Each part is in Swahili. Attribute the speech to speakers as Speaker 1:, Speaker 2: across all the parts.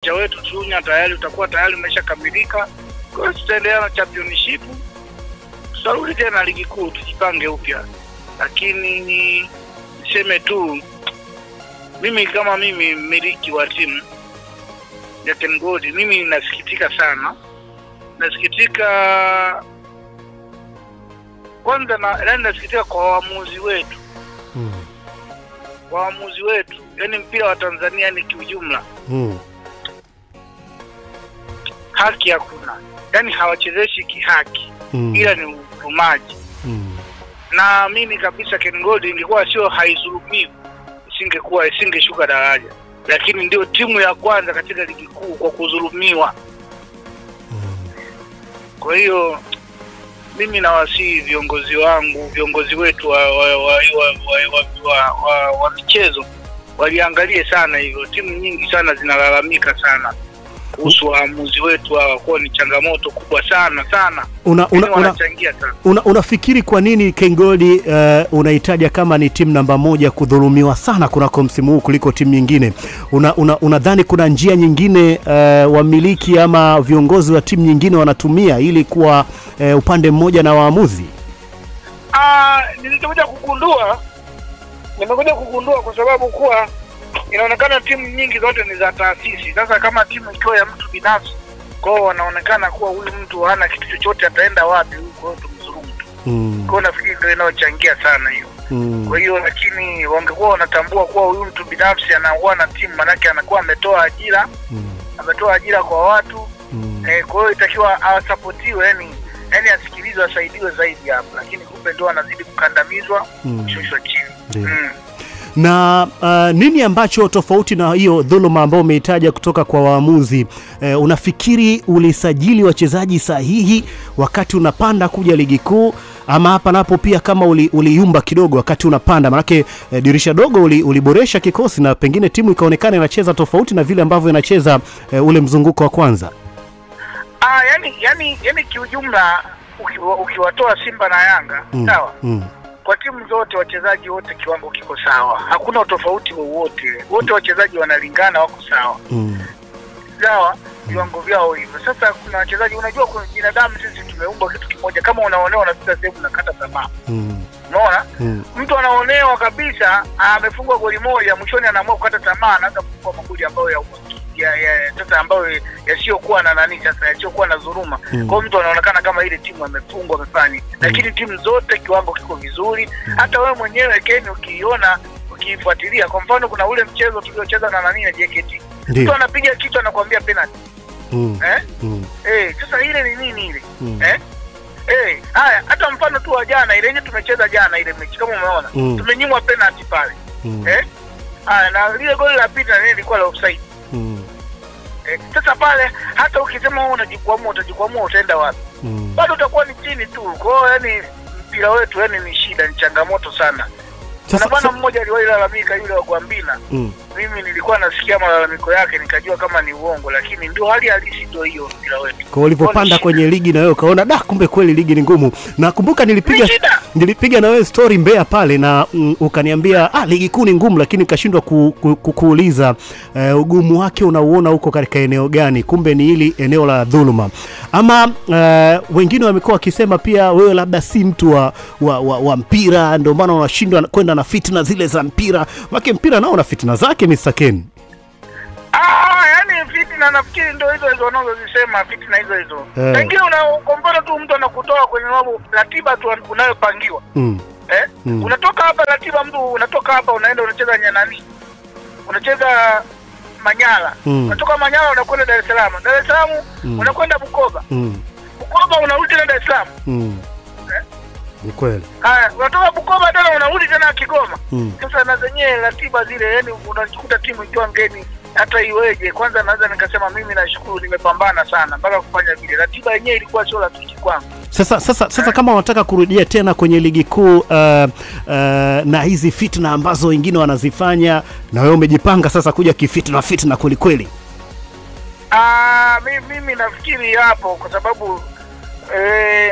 Speaker 1: kocha wetu Chunya tayari utakuwa tayari umeshakamilika. Kwa hiyo tutaendelea na championship. Tutarudi tena ligi kuu tujipange upya. Lakini niseme tu mimi kama mimi mmiliki wa timu ya KenGold, mimi nasikitika sana. Nasikitika kwanza nasikitika kwa waamuzi wetu. Waamuzi wetu, yani mpira wa Tanzania ni kiujumla. Haki hakuna. Yani hawachezeshi kihaki. Ila ni ufumaji. Na mimi kabisa KenGold ingekuwa sio haizulumiwi, isingeshuka daraja. Lakini ndio timu ya kwanza katika ligi kuu kwa kudhulumiwa. Kwa hiyo mimi nawasihi viongozi wetu wa michezo waliangalie sana hivyo. Timu nyingi sana zinalalamika sana kuhusu waamuzi wetu kwa ni changamoto kubwa sana.
Speaker 2: Unafikiri kwa nini KenGold unahitaja kama ni timu namba 1 kudhulumiwa sana kunako msimu huu kuliko timu nyingine? Unadhani kuna njia nyingine wamiliki ama viongozi wa timu nyingine wanatumia ili kuwa upande mmoja na waamuzi?
Speaker 1: Nimekuja kugundua kwa sababu kuwa inaonekana timu nyingi zote ni za taasisi. Sasa kama timu ikiwa ya mtu binafsi, kwao wanaonekana kuwa huyu mtu hana kitu chochote, ataenda wapi huko tumzuru mtu. Kwa nafikiri ndio inayochangia sana hiyo. Kwa hiyo lakini wangekuwa wanatambua kuwa huyu mtu binafsi anakuwa na timu, manake anakuwa ametoa ajira kwa watu. Kwa hiyo itakiwa asapotiwe, yani asikilizwe, asaidiwe zaidi hapo. Lakini kumbe ndio anazidi kukandamizwa, shushwa chini.
Speaker 2: Na nini ambacho tofauti na hiyo dhuluma ambayo umeitaja kutoka kwa waamuzi, unafikiri ulisajili wachezaji sahihi wakati unapanda kuja ligi kuu, ama hapa napo pia kama uliyumba kidogo wakati unapanda? Manake dirisha dogo uliboresha kikosi na pengine timu ikaonekana inacheza tofauti na vile ambavyo inacheza ule mzunguko wa kwanza.
Speaker 1: Yani kiujumla ukiwatoa Simba na Yanga, sawa? Kwa timu zote wachezaji wote kiwango kiko sawa. Hakuna tofauti wowote. Wote wachezaji wanalingana, wako sawa. Sawa, viwango vyao hivyo. Sasa kuna wachezaji, unajua kwa binadamu sisi tumeumbwa kitu kimoja. Kama unaonewa na sasa sehemu nakata tamaa. Unaona? Mtu anaonewa kabisa, amefungwa goli moja, mwishoni anaamua kukata tamaa, anaanza kufunga magoli ambayo sasa ambayo yasiokuwa na sasa yasiokuwa na dhuluma. Kwa mtu anaonekana kama ile timu amefungwa amefanya. Lakini timu zote kiwango kiko vizuri. Hata wewe mwenyewe Ken ukifuatilia, kwa mfano kuna ule mchezo tuliocheza na JKT. Mtu anapiga kitu anakuambia penalty. Sasa ile ni nini ile? Haya, hata mfano tu wa jana ile tumecheza jana ile mechi, kama umeona tumenyimwa penalty pale. Na ile goli la pili lilikuwa la offside. Sasa pale hata ukisema utajikwamua utaenda wapi? Bado utakuwa ni chini tu. Kwa hiyo yani mpira wetu ni shida, ni changamoto sana. Kuna bwana mmoja alilalamika yule wa Gwambina. Mimi nilikuwa nasikia malalamiko yake nikajua kama ni uongo, lakini ndio hali halisi ndio hiyo mpira wetu.
Speaker 2: Kwa ulipopanda kwenye ligi na wewe ukaona kumbe kweli ligi ni ngumu. Nakumbuka nilipiga na wewe story Mbeya pale na ukaniambia ligi kuu ni ngumu, lakini nikashindwa kukuuliza ugumu wake unauona huko katika eneo gani. Kumbe ni hili eneo la dhuluma. Ama wengine wamekuwa wakisema pia wewe labda si mtu wa mpira, ndio maana unashindwa kwenda na fitna zile za mpira. Maana mpira nao una fitna zake Mr. Ken.
Speaker 1: Yani fitna nafikiri ndio hizo wanazozisema, fitna hizo. Wengine unakombana tu, mtu anakutoa kwenye mambo ratiba tu unayopangiwa. Unatoka hapa ratiba, mtu unatoka hapa unaenda unacheza nyanani. Unacheza Manyara. Unatoka Manyara unakwenda Dar es Salaam. Dar es Salaam unakwenda Bukoba. Bukoba unarudi tena Dar es Salaam.
Speaker 2: Ni kweli.
Speaker 1: Unatoka Bukoba tena unarudi tena Kigoma. Sasa na zenyewe ratiba zile, yani unajikuta timu ikiwa ngeni hata iweje. Kwanza naweza nikasema mimi nashukuru nimepambana sana mpaka kufanya vile. Ratiba yenyewe ilikuwa sio rafiki kwangu.
Speaker 2: Sasa kama wanataka kurudia tena kwenye ligi kuu na hizi fitna ambazo wengine wanazifanya, na wewe umejipanga sasa kuja kifitna kweli kweli.
Speaker 1: Mimi nafikiri hapo kwa sababu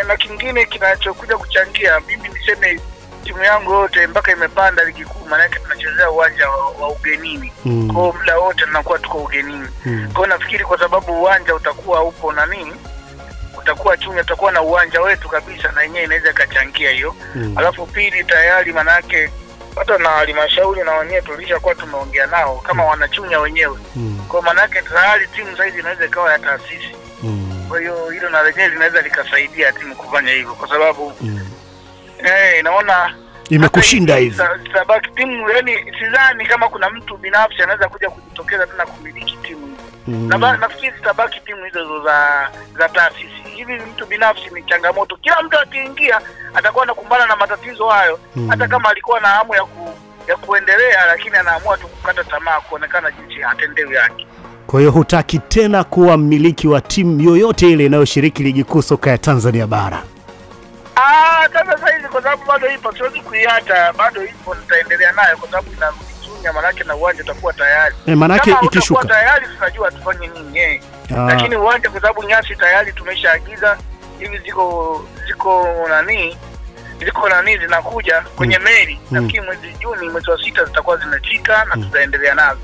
Speaker 1: na kingine kinachokuja kuchangia, mimi niseme timu yangu yote mpaka imepanda ligi kuu, maana yake tunachezea uwanja wa ugenini. Kwa muda wote tunakuwa tuko ugenini. Kwa nafikiri kwa sababu uwanja utakuwa upo na nini, utakuwa Chunya, utakuwa na uwanja wetu kabisa, na yenyewe inaweza kachangia hiyo. Alafu pili, tayari maana yake hata na halmashauri na wenyewe tulishakuwa tumeongea nao kama wanachunya wenyewe. Kwa maana yake tayari timu saizi inaweza ikawa ya taasisi. Kwa hiyo hilo na lenyewe linaweza likasaidia timu kufanya hivyo, kwa sababu naona
Speaker 2: imekushinda hivi.
Speaker 1: Sabaki timu, yani sidhani kama kuna mtu binafsi anaweza kuja kujitokeza tena kumiliki timu. Nafikiri tabaki timu hizo za taasisi. Hivi mtu binafsi ni changamoto. Kila mtu akiingia atakuwa anakumbana na matatizo hayo. Hata kama alikuwa na hamu ya kuendelea, lakini anaamua tu kukata tamaa kuonekana jinsi hatendewi yake.
Speaker 2: Kwa hiyo hutaki tena kuwa mmiliki wa timu yoyote ile inayoshiriki ligi kuu soka ya Tanzania bara?
Speaker 1: Sasa hizi kwa sababu bado ipo, siwezi kuiacha, bado ipo, nitaendelea nayo kwa sababu ina Chunya, manake na uwanja utakuwa tayari.
Speaker 2: Manake ikishuka
Speaker 1: tayari tutajua tufanye nini. Lakini uwanja kwa sababu nyasi tayari tumeshaagiza, hivi ziko nani zinakuja kwenye meli. Nafikiri mwezi Juni, mwezi wa 6 zitakuwa zinafika na tutaendelea nazo.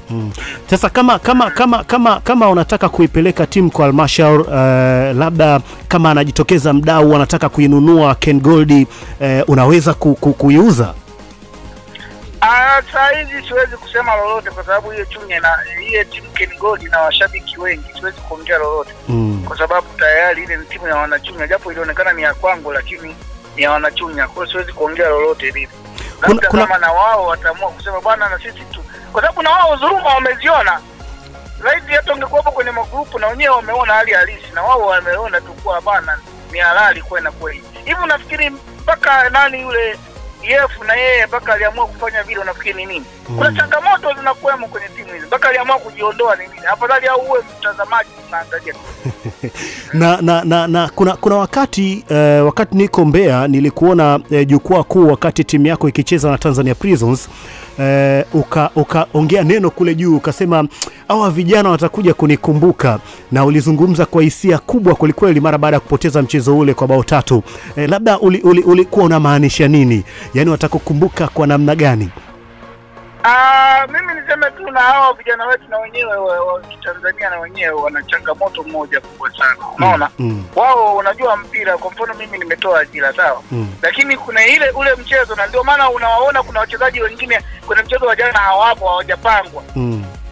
Speaker 2: Sasa kama unataka kuipeleka timu kwa halmashauri, labda kama anajitokeza mdau anataka kuinunua Ken Gold, unaweza kuiuza?
Speaker 1: Saa hizi siwezi kusema lolote kwa sababu hiyo Chunya na hiyo timu Ken Gold na washabiki wengi, siwezi kuongea lolote. Kwa sababu tayari ile ni timu ya wanachunya, japo ilionekana ni ya kwangu lakini ni ya wanachunya. Kwa hiyo siwezi kuongea lolote hivi. Kama na wao wataamua kusema bwana na sisi tu, kwa sababu na wao dhuluma wameziona. Zaidi hata ungekuwa hapo kwenye magrupu na wenyewe wameona hali halisi, na wao wameona tu kwa bwana ni halali kwenda kweli. Hivi unafikiri mpaka nani yule Yefu na yeye mpaka aliamua kufanya vile, unafikiri ni nini? Kuna changamoto zinakuwemo kwenye timu hizi mpaka aliamua kujiondoa ni nini? Afadhali au uwe mtazamaji unaangalia.
Speaker 2: na kuna wakati niko Mbeya nilikuona jukwaa kuu wakati timu yako ikicheza na Tanzania Prisons, ukaongea neno kule juu, ukasema hawa vijana watakuja kunikumbuka, na ulizungumza kwa hisia kubwa kulikweli mara baada ya kupoteza mchezo ule kwa bao 3. Labda ulikuwa unamaanisha nini? Yaani watakukumbuka kwa namna gani?
Speaker 1: Mimi niseme tu na hao vijana wetu na wenyewe wa Tanzania na wenyewe wana changamoto moja kubwa sana. Unaona? Wao unajua mpira, kwa mfano mimi nimetoa ajira sawa. Lakini kuna ule mchezo, na ndio maana unawaona kuna wachezaji wengine kwenye mchezo wa jana hawapo, hawajapangwa.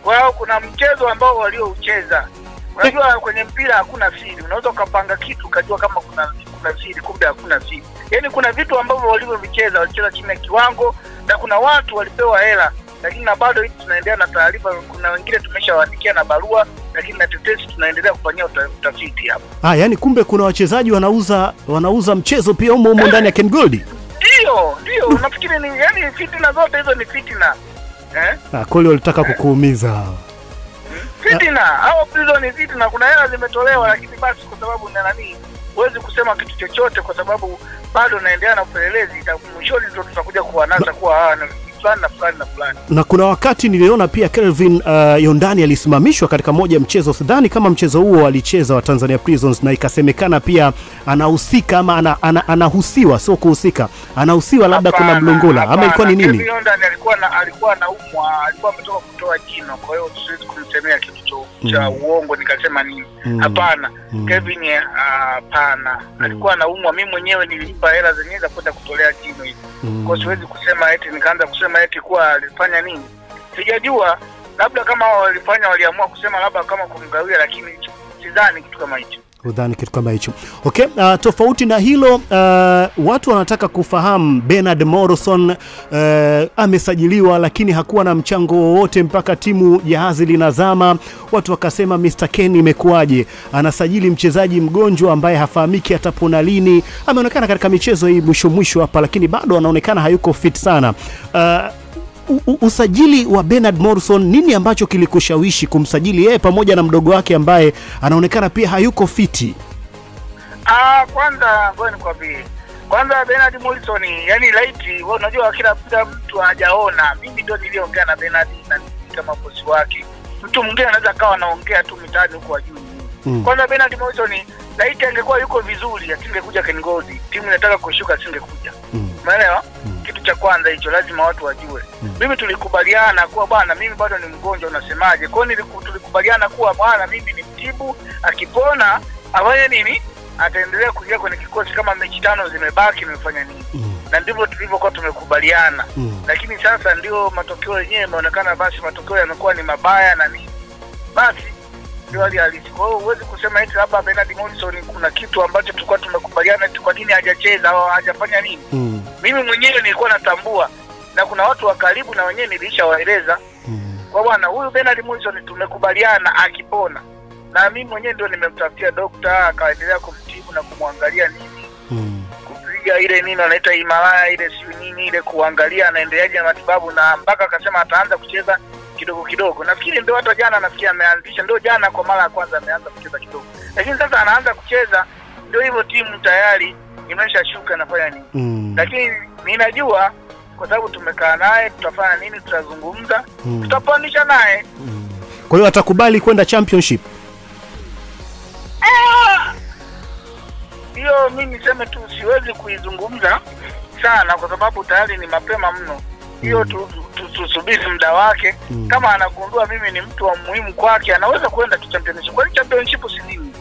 Speaker 1: Kwa hiyo kuna mchezo ambao walioucheza. Unajua kwenye mpira hakuna siri. Unaweza ukapanga kitu ukajua kama kuna siri, kumbe hakuna siri. Yaani kuna vitu ambavyo walivyovicheza, walicheza chini ya kiwango, na kuna watu walipewa hela, lakini na bado hivi tunaendelea na taarifa. Kuna wengine tumeshawaandikia na barua, lakini na tetesi tunaendelea kufanyia utafiti hapa.
Speaker 2: Yaani kumbe kuna wachezaji wanauza mchezo pia humo ndani ya Ken Gold.
Speaker 1: Ndio, unafikiri ni yani fitina zote hizo ni fitina?
Speaker 2: Kweli walitaka kukuumiza.
Speaker 1: Fitina, hao hizo ni fitina, kuna hela zimetolewa, lakini basi kwa sababu na nani huwezi kusema kitu chochote kwa sababu bado naendelea na upelelezi. Mwishoni ndio tutakuja kuanza kuwa fulani na fulani na fulani. Na
Speaker 2: kuna wakati niliona pia Kelvin Yondani alisimamishwa katika moja ya mchezo, sidhani kama mchezo huo alicheza wa Tanzania Prisons, na ikasemekana pia anahusika ama anahusiwa, sio kuhusika, anahusiwa labda kuna mlongola ama ilikuwa ni nini?
Speaker 1: Kelvin Yondani alikuwa anaumwa, alikuwa ametoka kutoa jino, kwa hiyo siwezi kumsemea kitu cha uongo nikasema nini. Hapana. Kelvin hapana. Alikuwa anaumwa, mimi mwenyewe nilimpa hela zenyewe za kwenda kutolea jino hivi. Kwa siwezi kusema eti nikaanza kusema eti kwa alifanya nini. Sijajua, labda kama walifanya waliamua kusema labda kama kumgawia, lakini sidhani kitu kama hicho.
Speaker 2: Udhani kitu kama hicho. Okay, tofauti na hilo, watu wanataka kufahamu Bernard Morrison amesajiliwa lakini hakuwa na mchango wowote mpaka timu jahazi linazama. Watu wakasema Mr. Ken imekuaje? Anasajili mchezaji mgonjwa ambaye hafahamiki atapona lini. Ameonekana katika michezo hii mwisho hapa, lakini bado anaonekana hayuko fit sana. Usajili wa Bernard Morrison, nini ambacho kilikushawishi kumsajili yeye pamoja na mdogo wake ambaye anaonekana pia hayuko fiti?
Speaker 1: Kwanza ngoja nikwambie. Kwanza Bernard Morrison, yani laiti wewe unajua kila mtu hajaona. Mimi ndio niliongea na Bernard na kama bosi wake. Mtu mwingine anaweza kawa anaongea tu mitaani huko juu. Kwanza Bernard Morrison laiti angekuwa yuko vizuri asingekuja Ken Gold. Timu inataka kushuka asingekuja. Umeelewa? Kitu cha kwanza hicho lazima watu wajue. Mimi tulikubaliana kuwa bwana mimi bado ni mgonjwa, unasemaje? Kwa nini tulikubaliana kuwa bwana mimi ni mtibu, akipona afanye nini? Ataendelea kuingia kwenye kikosi kama mechi 5 zimebaki nimefanya nini. Na ndivyo tulivyokuwa tumekubaliana. Lakini sasa ndio matokeo yenyewe yameonekana, basi matokeo yamekuwa ni mabaya na nini. Basi ndio hali halisi. Kwa hiyo huwezi kusema eti labda Bernard Morrison kuna kitu ambacho tulikuwa tumekubaliana eti kwa nini hajacheza au hajafanya nini. Mimi mwenyewe nilikuwa natambua na kuna watu wa karibu na wenyewe nilishawaeleza. Kwa bwana huyu Bernard Morrison tumekubaliana akipona. Na mimi mwenyewe ndio nimemtafutia daktari akaendelea kumtibu na kumwangalia nini. Kupiga ile nini anaita Himalaya ile siyo nini ile kuangalia anaendeleaje na matibabu, na mpaka akasema ataanza kucheza kidogo kidogo. Nafikiri ndio hata jana nafikiri ameanzisha, ndio jana kwa mara ya kwanza ameanza kucheza kidogo. Lakini sasa anaanza kucheza ndio hivyo timu tayari imeshashuka nafanya nini. Lakini ninajua kwa sababu tumekaa naye tutafanya nini, tutazungumza, tutapandisha naye.
Speaker 2: Kwa hiyo atakubali kwenda championship.
Speaker 1: Hiyo mimi niseme tu siwezi kuizungumza sana kwa sababu tayari ni mapema mno. Hiyo tusubiri muda wake. Kama anagundua mimi ni mtu wa muhimu kwake anaweza kwenda tu championship. Kwani championship si nini?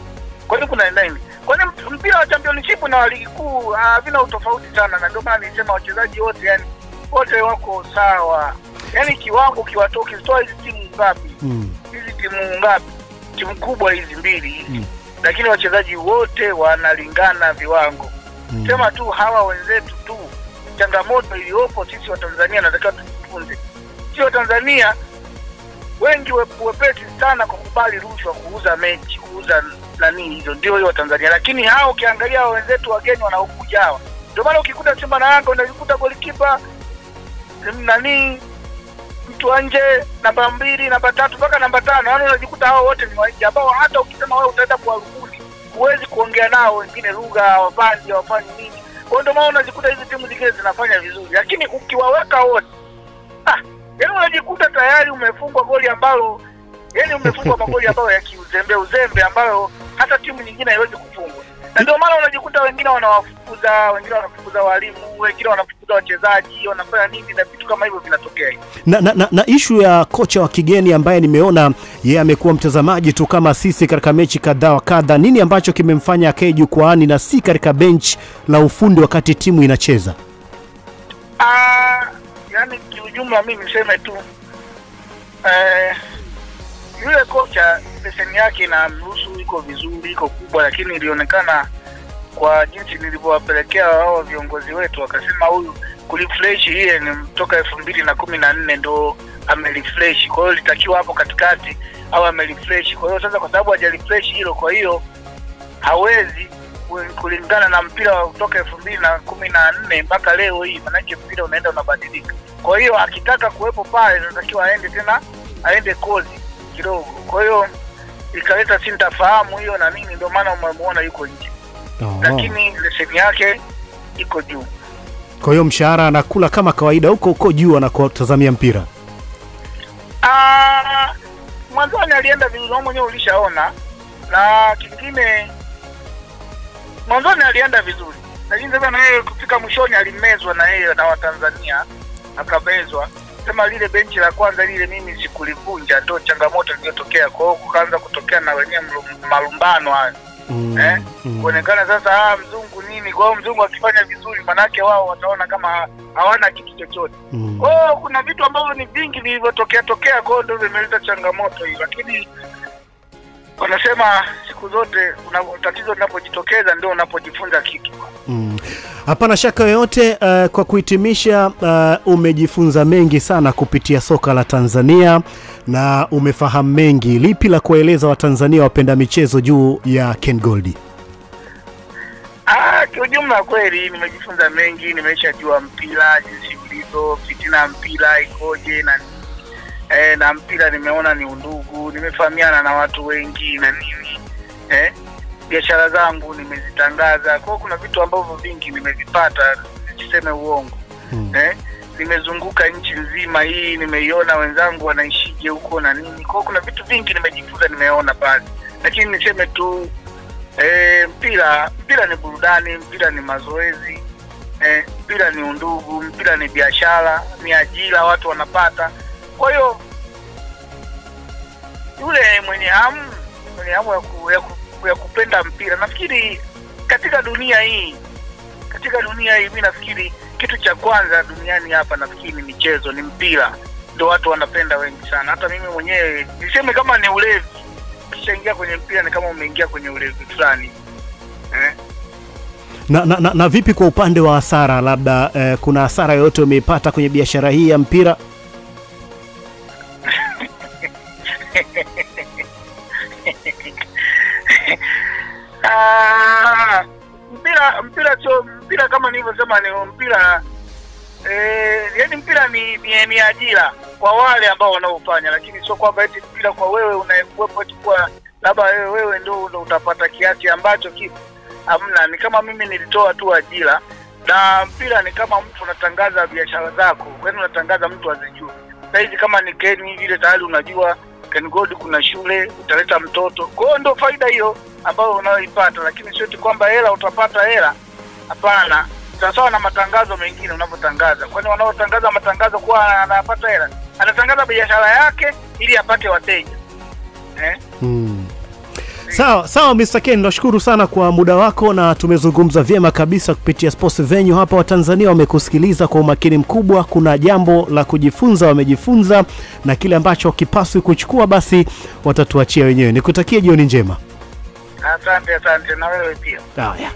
Speaker 1: Kwani kuna nini? Kwani mpira wa championship na wa ligi kuu havina utofauti sana, na ndio maana nilisema wachezaji wote yani wote wako sawa. Yani kiwango kiwatoki toa hizi timu ngapi? Hizi timu ngapi? Timu kubwa hizi mbili hizi. Lakini wachezaji wote wanalingana viwango. Sema tu hawa wenzetu tu changamoto iliyopo sisi wa Tanzania nataka tujifunze. Sisi wa Tanzania wengi wepesi sana kukubali rushwa, kuuza mechi, kuuza nani hizo ndio hiyo Tanzania. Lakini hao ukiangalia wenzetu wageni wanaokuja hawa. Ndio maana ukikuta Simba na Yanga unajikuta golikipa nani mtu nje namba 2, namba 3 mpaka namba 5. Yaani unajikuta hao wote ni waje ambao hata ukisema wewe utaenda kuwarudi huwezi kuongea nao, wengine lugha hawafanyi nini. Kwa ndio maana unajikuta hizi timu zingine zinafanya vizuri. Lakini ukiwaweka wote yaani unajikuta tayari umefungwa goli ambalo yaani umefungwa magoli ambayo ya kiuzembe ambayo hata timu nyingine haiwezi kufungwa. Na ndio maana unajikuta wengine wanafukuza walimu, wengine wanafukuza wachezaji, wanafanya nini na vitu kama hivyo vinatokea.
Speaker 2: Na issue ya kocha wa kigeni ambaye nimeona yeye amekuwa mtazamaji tu kama sisi katika mechi kadhaa wa kadha, nini ambacho kimemfanya akae jukwaani na si katika bench la ufundi wakati timu inacheza?
Speaker 1: Yani kiujumla mimi niseme tu yule kocha leseni yake na mruhusu iko vizuri, iko kubwa, lakini ilionekana kwa jinsi nilivyowapelekea hao viongozi wetu wakasema huyu kurefresh hii ni kutoka 2014 ndo amerefresh. Kwa hiyo litakiwa hapo katikati au amerefresh. Kwa hiyo sasa kwa sababu hajarefresh hilo, kwa hiyo hawezi kulingana na mpira wa kutoka 2014 mpaka leo hii, maana mpira unaenda unabadilika. Kwa hiyo akitaka kuwepo pale inatakiwa aende kozi kidogo. Kwa hiyo ikaleta sintafahamu hiyo na nini, ndio maana umemuona yuko nje. Lakini leseni yake iko juu.
Speaker 2: Kwa hiyo mshahara anakula kama kawaida huko juu anakotazamia mpira.
Speaker 1: Mwanzoni alienda vizuri, wewe mwenyewe ulishaona. Na kingine mwanzoni alienda vizuri. Lakini sasa na yeye kufika mwishoni alimezwa na yeye na Watanzania, akabezwa. Sema lile benchi la kwanza lile mimi sikulivunja, ndio changamoto iliyotokea. Kwa hiyo kuanza kutokea na wenyewe malumbano hayo. Kuonekana sasa mzungu nini. Kwa hiyo mzungu akifanya vizuri manake wao wataona kama hawana kitu chochote. Kwa hiyo kuna vitu ambavyo ni vingi vilivyotokea. Kwa hiyo ndio vimeleta changamoto hii. Lakini wanasema siku zote tatizo linapojitokeza ndio unapojifunza kitu.
Speaker 2: Hapana shaka yoyote. Kwa kuhitimisha, umejifunza mengi sana kupitia soka la Tanzania na umefahamu mengi. Lipi la kueleza Watanzania wapenda michezo juu ya Ken Gold?
Speaker 1: Kiujumla kweli nimejifunza mengi, nimeshajua mpira jinsi ulivyo, fitina mpira ikoje na mpira nimeona ni undugu, nimefahamiana na watu wengi na nini. Biashara zangu nimezitangaza. Kwa kuna vitu ambavyo vingi nimevipata, niseme uongo. Nimezunguka nchi nzima hii, nimeiona wenzangu wanaishije huko na nini. Kwa kuna vitu vingi nimejifunza, nimeona pale. Lakini niseme tu mpira ni burudani, mpira ni mazoezi. mpira ni undugu, mpira ni biashara, ni ajira watu wanapata. Kwa hiyo yule mwenye hamu ya kupenda mpira, nafikiri katika dunia hii mimi nafikiri kitu cha kwanza duniani hapa nafikiri ni michezo, ni mpira. Ndio watu wanapenda wengi sana. Hata mimi mwenyewe niseme kama ni ulevi, ukishaingia kwenye mpira ni kama umeingia kwenye ulevi fulani.
Speaker 2: Na vipi kwa upande wa hasara, labda kuna hasara yoyote umeipata kwenye biashara hii ya mpira?
Speaker 1: Mpira kama nilivyosema ni mpira, yani mpira ni ajira kwa wale ambao wanaofanya, lakini sio kwamba eti mpira kwa wewe unayekuwepo eti kwa labda wewe ndio utapata kiasi ambacho kipo. Hamna, ni kama mimi nilitoa tu ajira, na mpira ni kama mtu unatangaza biashara zako, wewe unatangaza mtu azijue. Sasa hivi kama ni Ken vile tayari unajua Ken Gold kuna shule, utaleta mtoto. Kwa hiyo ndio faida hiyo ambayo unayoipata, lakini sio tu kwamba hela utapata hela. Hapana, sawa na matangazo mengine unavyotangaza. Kwani wanaotangaza matangazo kwa anapata hela? Anatangaza biashara yake ili apate wateja.
Speaker 2: Sawa Mr. Ken, nashukuru sana kwa muda wako, na tumezungumza vyema kabisa kupitia Sports Venue hapa. Wa Tanzania wamekusikiliza kwa umakini mkubwa. Kuna jambo la kujifunza, wamejifunza, na kile ambacho kipaswi kuchukua basi watatuachia wenyewe. Nikutakie jioni njema.
Speaker 1: Asante na wewe pia.
Speaker 2: Haya.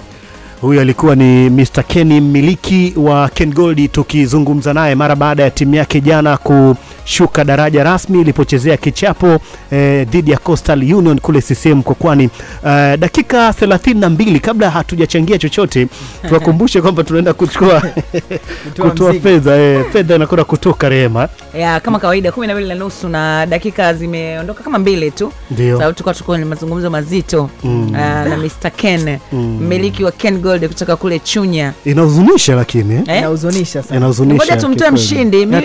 Speaker 2: Huyu alikuwa ni Mr. Ken, mmiliki wa Ken Gold, tukizungumza naye mara baada ya timu yake jana kushuka daraja rasmi ilipochezea kichapo dhidi ya Coastal Union kule CCM Mkokwani. Dakika 32 kabla hatujachangia chochote, tuwakumbushe kwamba tunaenda kutoa fedha. Fedha inakwenda kutoka Rehema.
Speaker 3: Kama kawaida 12:30 na dakika zimeondoka kama 2 tu. Sababu tuko ni mazungumzo mazito na Mr. Ken, mmiliki wa Ken Gold kutoka kule Chunya.
Speaker 2: Inahuzunisha lakini
Speaker 3: inahuzunisha sana.
Speaker 2: Ngoja
Speaker 3: tumtoe mshindi. Mimi